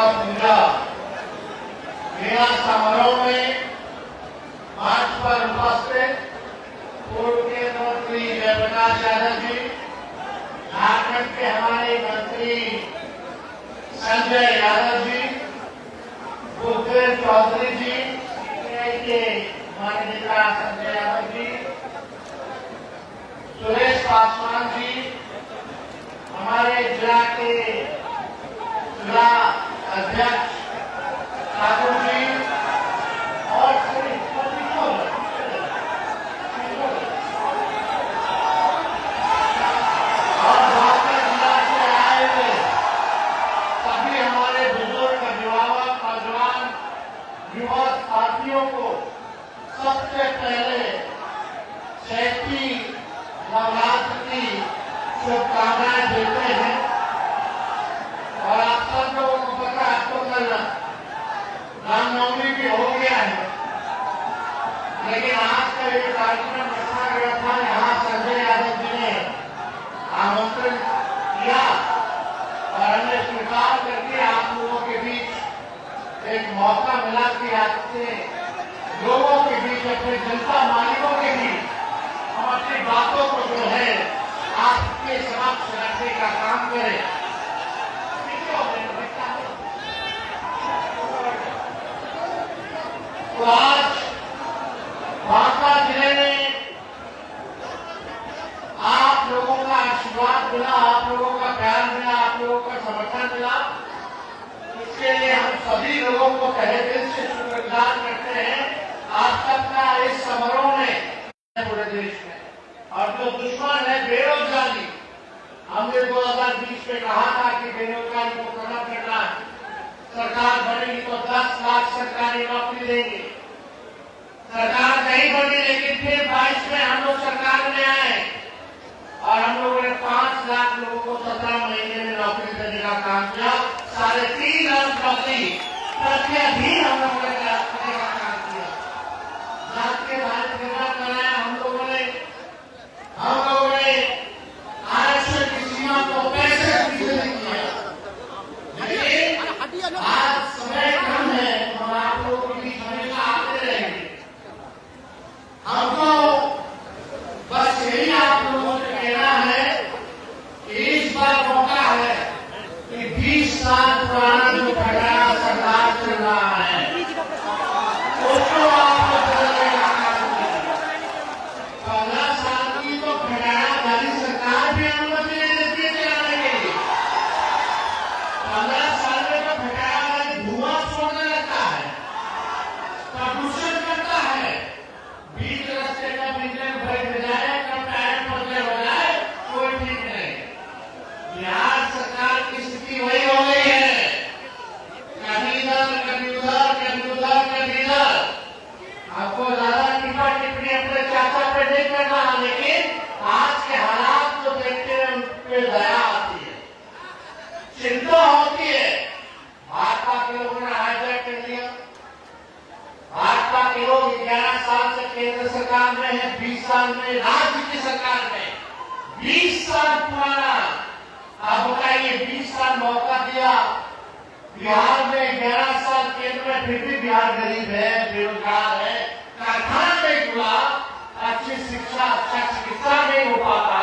Of India मेरा समारोह में मंच पर उपस्थित पूर्व केंद्रीय मंत्री जयप्रकाश यादव जी, झारखंड के हमारे मंत्री संजय यादव जी, बुद्धदेव चौधरी जी, के हमारे नेता संजय यादव जी, सुरेश पासवान जी, हमारे जिला के जिला अध्यक्ष ठाकुर जी और भाजपा जिला से आए हुए सभी हमारे बुजुर्ग अभिभावक नौजवान युवा साथियों को सबसे पहले चैती नवरात्र की शुभकामनाएं देते हैं। और आप सब लोगों को पता है, तो कल रामनवमी भी हो गया है, लेकिन आज का ये कार्यक्रम रखा गया था। यहाँ संजय यादव जी ने आमंत्रण किया और हमने स्वीकार करके आप लोगों के बीच एक मौका मिला कि आपसे लोगों के बीच, अपने जनता मालिकों के बीच हम अपनी बातों को जो है आपके समक्ष रखने का काम करें। तो आज बांका जिले में आप लोगों का आशीर्वाद मिला, आप लोगों का प्यार मिला, आप लोगों का समर्थन मिला। इसके लिए हम सभी लोगों को तहे दिल से शुक्रगुजार करते हैं। आप सबका इस समारोह में पूरे देश में, और जो दुश्मन है बेरोजगारी, हमने 2020 में कहा था कि बेरोजगारी को खत्म करना है, सरकार बनेगी तो 10 लाख सरकारी नौकरी देंगे। सरकार नहीं बनी, लेकिन फिर 22 में हम लोग सरकार में आए और हम लोगों ने 5 लाख लोगों को 17 महीने में नौकरी देने का काम किया। 3.5 लाख नौकरी प्रतिदिन हम लोगों ने करने का काम किया। जात के बारे में बनाया हम लोगों ने आरक्षण की सीमा को 65% किया। लेकिन आज समय कम है, हम आप लोगों के बीच हमेशा आते रहेंगे। हमको बस यही आप लोगों से कहना है कि इस बार मौका है कि 20 साल पुराना जो खटारा सरकार चल रहा है उसको आपको बदलने का काम करें। 15 साल की तो खटाराधारी सरकार भी अनुमति नहीं देती है चलाने के लिए। 15 साल में तो खटाराधारी धुआं छोड़ने लगता है, प्रदूषण करता है, बीच रास्ते का इंजन ब्रेक बजाए, कब टायर पंचर हो जाए, कोई ठीक नहीं। बिहार सरकार की स्थिति वही हो गई है, कभी इधर कभी उधर, कभी उधर कभी इधर। आपको ज्यादा टिप्पा टिप्पणी अपने चाचा पे नहीं करना, लेकिन आज के हालात को देखते हुए उन पे दया आती है, चिंता होती है। भाजपा के लोगों ने हाईजैक कर लिया। भाजपा के लोग 11 साल से केंद्र सरकार में है, 20 साल में राज्य की सरकार में, 20 साल पुराना। आप बताइए, 20 साल मौका दिया बिहार में, 11 साल केंद्र में, फिर भी बिहार गरीब है, बेरोजगार है, कारखाना नहीं खुला, अच्छी शिक्षा, अच्छा चिकित्सा नहीं हो पाता।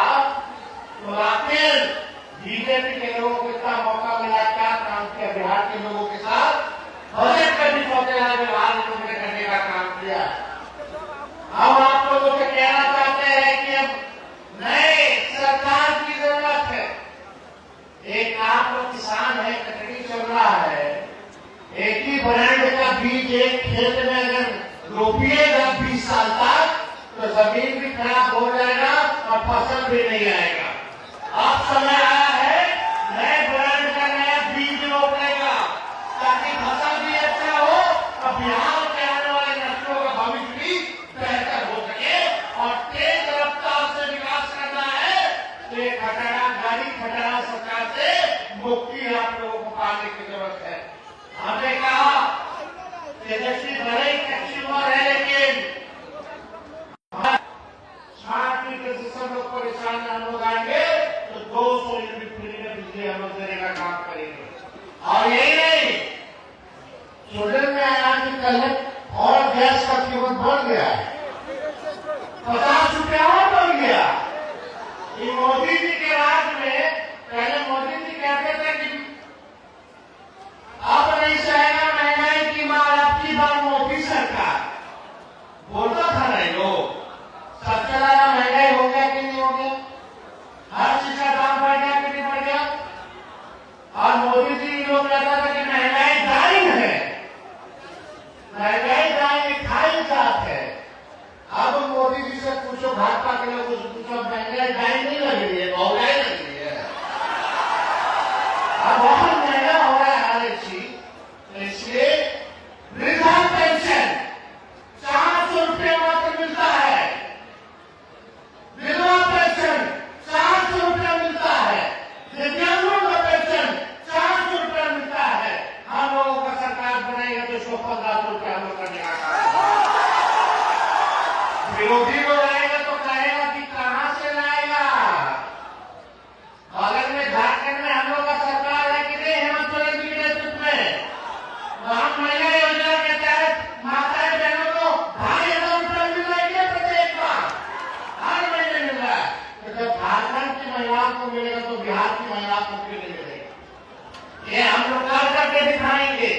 तो आखिर बीजेपी के लोगों को इतना मौका मिला, क्या काम किया बिहार के लोगों के साथ? बजट में भी सौदेबाजी व्यवहार लोगों ने करने का काम किया। हम आप लोगों से कहना चाहते हैं कि अब नए सरकार की जरूरत है। एक आप लोग किसान है, कटनी चल रहा है, एक ही ब्रांड का बीज एक खेत में अगर रोपिएगा 20 साल तक तो जमीन भी खराब हो जाएगा और फसल भी नहीं आएगा। अब समय आया है नए ब्रांड का नया बीज रोपने का, ताकि फसल भी अच्छा हो और बिहार के आने वाले नस्लों का भविष्य भी बेहतर हो सके। और तेज रफ्तार से विकास करना है तो एक खटारा सरकार से मुक्ति आप लोगों को पाने की जरूरत है। हमने कहा तेजस्वी भले ही कच्ची उम्र है, लेकिन स्मार्ट मीटर सिस्टम लोग परेशान हम लोग आएंगे तो 200 यूनिट फ्री में बिजली हम लोग देने का काम करेंगे। और यही नहीं, पहले और गैस का कीमत बढ़ गया है, 50 रुपया और बढ़ गया। ये मोदी जी के राज में पहले मोदी जी कहते थे कि अब नहीं सहेगा महंगाई की मार, आपकी बार मोदी सरकार बोलता था नहीं लोग। सबसे ज्यादा महंगाई हो गया कि नहीं हो गया? हर चीज का दाम बढ़ गया कि नहीं बढ़ गया? और मोदी जी लोग कहता था कि महंगाई दाइन है, महंगाई दाइन खाई जात है। अब मोदी जी से पूछो, भाजपा के लोग कुछ पूछो, महंगाई दाइन नहीं लग रही है, महंगाई लग रही है। अब बहुत महंगा हो रहा है हर एक चीज। तो इसलिए वृद्धा पेंशन 400 रुपये मात्र मिलता है, विधवा पेंशन 400 रुपया मिलता है, दिव्यांगों का पेंशन 400 रुपया मिलता है। हम लोगों का सरकार बनाएगा तो इसको 1500 रुपया हम लोग करने का काम। विरोधी लोग आएगा तो कहेगा कि कहां से लाएगा? बगल में झारखंड में हम लोग का सरकार है कि नहीं, हेमंत सोरेन जी के नेतृत्व में वहां महिला योजना के तहत माताएं बहनों को 2500 रुपया मिल रही है प्रत्येक माह, हर महीने मिल रहा है। तो जब झारखंड की महिलाओं को मिलेगा तो बिहार की महिलाओं को क्यों नहीं मिलेगा? ये हम लोग कर करके दिखाएंगे।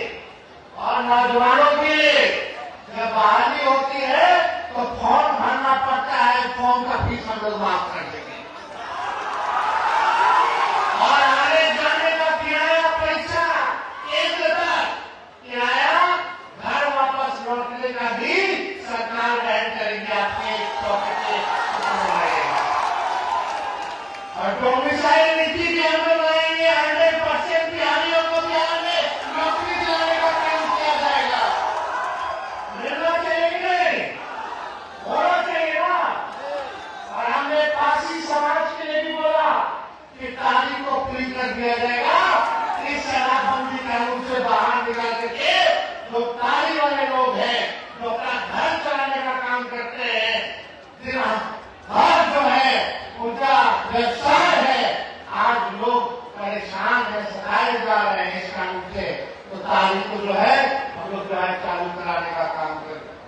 और नौजवानों के लिए जब बहाली होती है तो फॉर्म भरना पड़ता है, फॉर्म का फीस हम लोग माफ कर देंगे। और आने जाने का किराया पैसा केंद्र तक, किराया घर वापस लौटने का भी सरकार वहन करेगी, आपके पॉकेट से आएगा। और डोमिसाइल नीति भी हम लोग लाएंगे, 100% बिहारियों को बिहार में नौकरी दिलाने का काम किया जाएगा। मिलना चाहिए, होना चाहिए ना। और हमने पासी समाज के लिए भी बोला कि ताली को फ्री कर दिया जाएगा। इस शराबबंदी कानून से बाहर निकाल करके जो ताली वाले लोग हैं, जो अपना घर चलाने का काम करते हैं, घर जो है उनका व्यवसाय है, आज लोग परेशान है, सताए जा रहे हैं इस कानून से। तो ताली को जो है हम लोग जो है चालू कराने का काम करते हैं।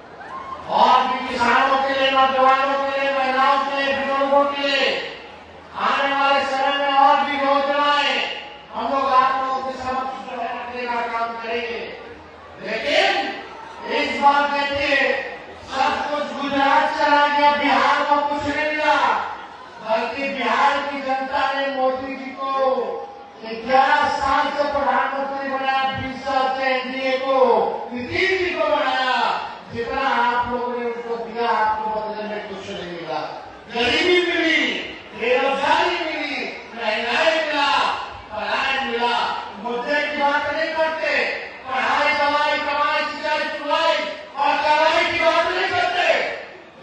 और भी किसानों के लिए, नौजवानों के लिए, महिलाओं के लिए, बुजुर्गों के लिए आने वाले समय में और भी योजनाएं हम लोग आप लोगों के समक्ष जो है रखने का काम करेंगे। लेकिन इस बार देखिए, सब कुछ गुजरात चला गया, बिहार को कुछ नहीं मिला। बल्कि बिहार की जनता ने मोदी जी को 11 साल से प्रधानमंत्री बनाया, 20 साल से एनडीए को, नीतीश जी को बनाया। जितना आप लोगों ने उनको दिया, आपको बदले में कुछ नहीं मिला। गरीबी मिली, बेरोजगारी मिली, महंगाई मिला, पलायन मिला। मुद्दे की बात नहीं करते, पढ़ाई दवाई कमाई सिंचाई चुलाई और दवाई की बात नहीं करते।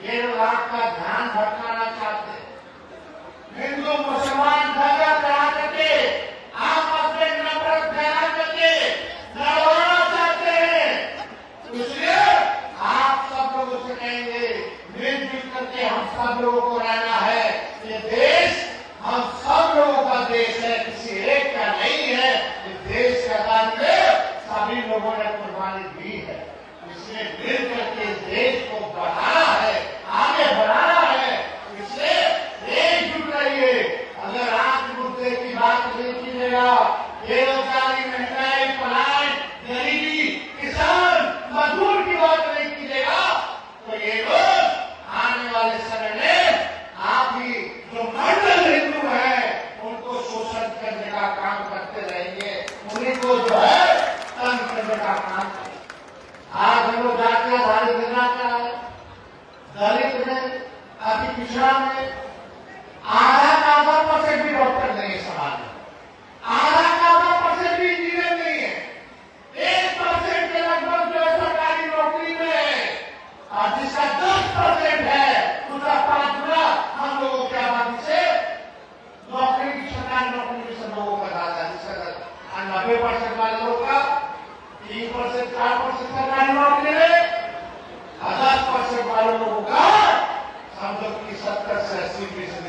ये लोग आपका ध्यान भटकाना चाहते, हिंदू मुसलमान झगड़ा करा करके, आपस में नफरत फैला करके लड़वाना चाहते हैं। इसलिए आप सब लोग उससे कहेंगे, मिलजुल करके हम सब लोगों को रहना है। ये देश हम सब लोगों का देश है, किसी एक का नहीं है। इस देश के आजादी में सभी लोगों ने कुर्बानी दी है। इसलिए मिल करके इस देश को बढ़ाना है, आगे बढ़ाना है। इसलिए एकजुट रहिए। अगर आप मुद्दे की बात नहीं कीजिएगा, बेरोजगारी, महंगाई, पलायन, गरीबी, किसान, मजदूर की बात नहीं कीजिएगा, तो ये लोग आने वाले समय में आप ही जो मंडल हिंदू है उनको शोषण करने का काम करते रहेंगे, उन्हीं को जो है तंग करने का काम करेंगे। आज हम लोग जाके आधारित योजना का है, दलित में, अति पिछड़ा में आधा का 10% भी डॉक्टर नहीं है समाज में, आधा का 10% भी इंजीनियर नहीं है, 1% के लगभग जो सरकारी नौकरी में है, और जिसका 10% है उसका 5 गुना हम लोगों की आबादी से नौकरी की, सरकारी नौकरी की सब लोगों का ज्यादा, जिसका 90% वाले लोगों का 3% 4% सरकारी नौकरी है, 10% वाले लोगों का समझो कि 70 से 80%